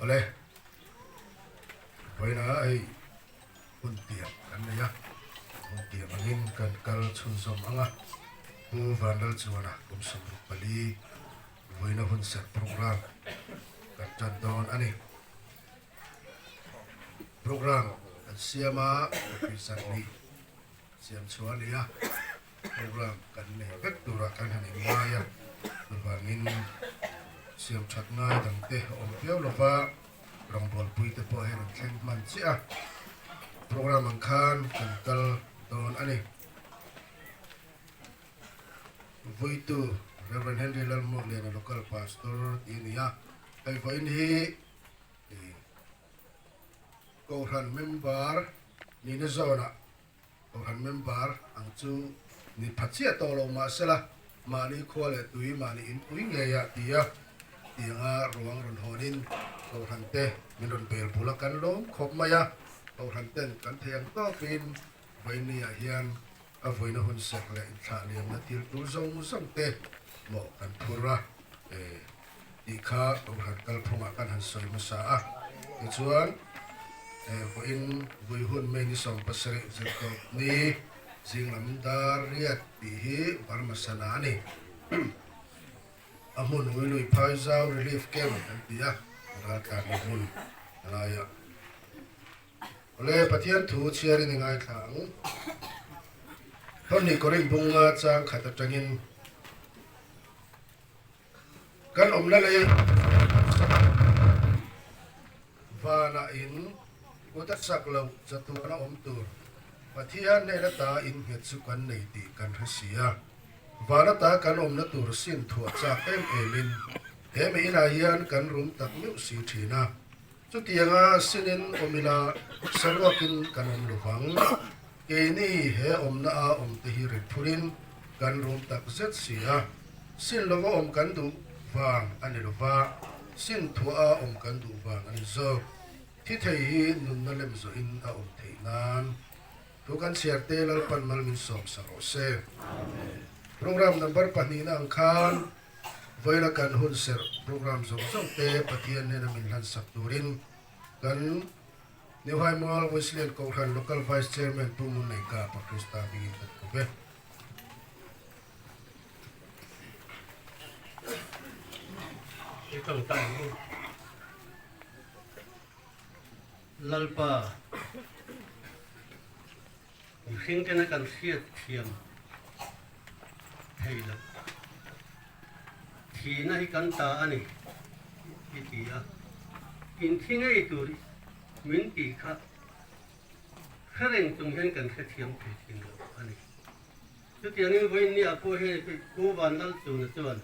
Oleh, vậy là ai quân tiệm cái này á, quân tiệm anh cần cần chun som ang á, bu van dal chuan à, cũng sum ruk bali, vậy là hun set program, cần chân don anh program, cần siam á, cái sản đi, siam chuan đi á, program cần này vector ra cần hành mai á, vangin siam chat ngai dang te om piao lova rong bol pui te po hen thleng man chia program ang khan kan kal don ani vui tu Reverend Henry Lalmo le na local pastor inia ai vai ni ko ran member ni na zona ko ran member ang chu ni phachia to lo ma sela mani khole tui mani in pui nge ya tia tinga ruang ron honin ko hante min ron bel pula kan lo khop maya ko hanten kan theng to pin vaini a hian a voina hun sek le tha liam na til tu zong zong te mo kan thura i kha ko han kal phunga kan han soi ma sa a chuan vo in voi hun me ni som pasare zel ko ni Singlam dariat dihi parmasana ni amun wilui paisau relief camp dia rata mun raya oleh patian thu chiari ni ngai thang ton ni korin bunga chang khata tangin kan omla le vana in utat saklo chatu na omtur Pathian ne ta in het su kan nei ti kan hasia varata kan om na tur sin thua cha em emin em ina hian kan rum tak mi si thina chu tianga sinin omila sarwakin kan om luwang ke ni he om na a om te hi ret phurin kan rum tak zet sia sin logo om kan du wang ani lova sin thua a om kan du wang ani zo thi thei hi nun na lem zo in a om thei nan Tukan siarte lal pan mal min som sa rose. Program number panina ang kan voila kan hun ser program som te patian ne min lan sakturin kan Niwai Mall Wesleyan Konghan local vice chairman tumun nei ka pa Krista bigin kat ko be. Itong tayo lalpa Sing ka na kan siya siyam hayla Tina ikanta ani itiya Intinga ituri minti ka Khareng tung hen kan sa siyam pitin ani So tiyangin boy ni ako hen ko bandal tu na tuwan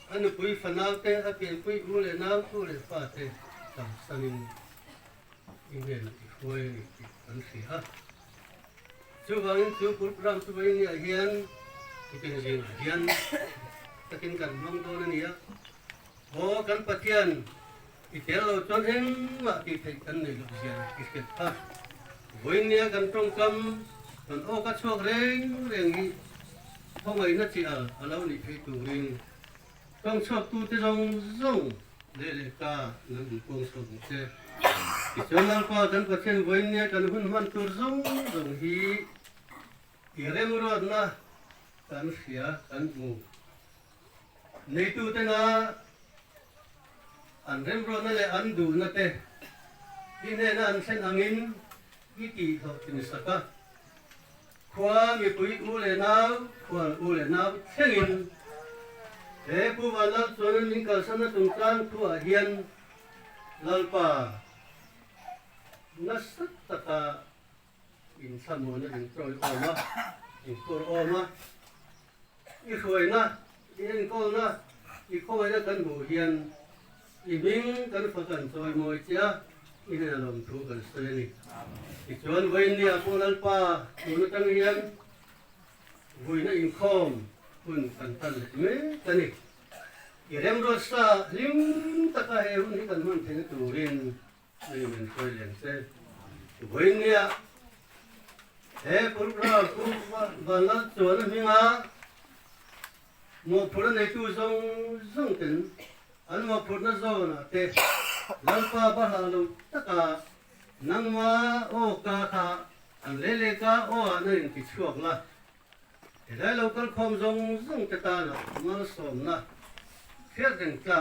Ano pui fanal te apin pui ule na ule pa te Tam sanin ingen ikoy kan siya Chú vâng chú program chú vâng nhà hiền cái gì hiền takin kan mong to na niya o kan patian itelo chon hen ma ti thai kan nei lu sian kisket pa voin niya kan trong kam kan o ka chok reng reng hi phong ai na chi al alau ni thai tu ring trong chok tu te rong rong le ka nan pong so se Ichonal pa kan patian voin niya kan hun man tur rong rong hi Irem rod na kan siya kan mu. Neitu te na an rem rod na le an du na te. Ine na an sen angin iti ho tinisaka. Kwa mi pui ule na sengin. E pu wala sonan ning kalsana tungkan tua hian lalpa. Nasat taka in samo na in troi oma in kur oma i khoi na in kol na i khoi na kan bu hian i ming kan fa kan troi moi chia in na lom thu kan soi ni i chuan voi ni a ponal pa tu na tang hian vui na in khom hun kan tan me tani i rem ro sa lim taka he hun hi kan man theng tu rin ni men soi len se voi ni a program bana chuan minga mo phur nei tu zong zong ten an mo phur na zona te lalpa bahalo taka nangma o ka kha an lele ka o anin ki chuak la dai local khom zong zong ta ta na mal som na thiat den ka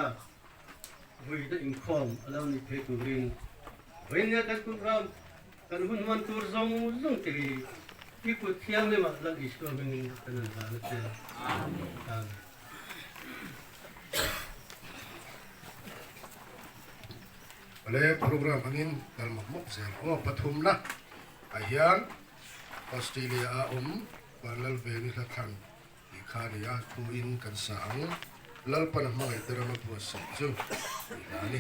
vui da in khom alo ni phe tu rin wen ya kan kun ram kan hun man tur zong zong ti ki ku thiang le ma la is ko min kan na la te amen. Ale program angin kalmak mok sel o pathum na ahian Australia a panlal veni la than i khania tu in kan sang lal pan mai tera ma pu sa chu ani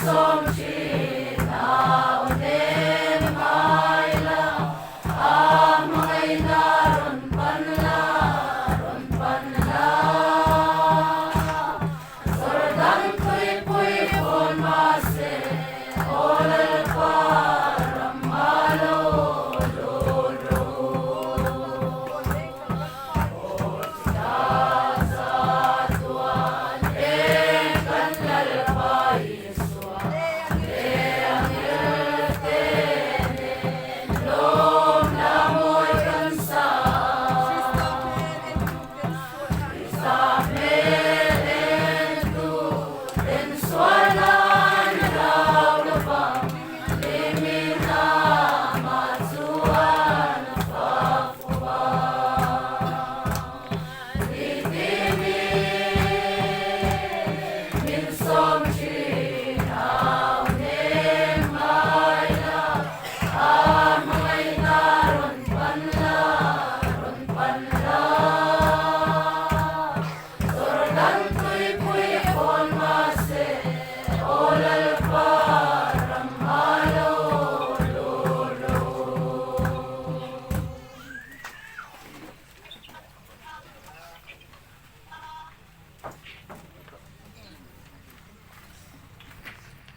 Som China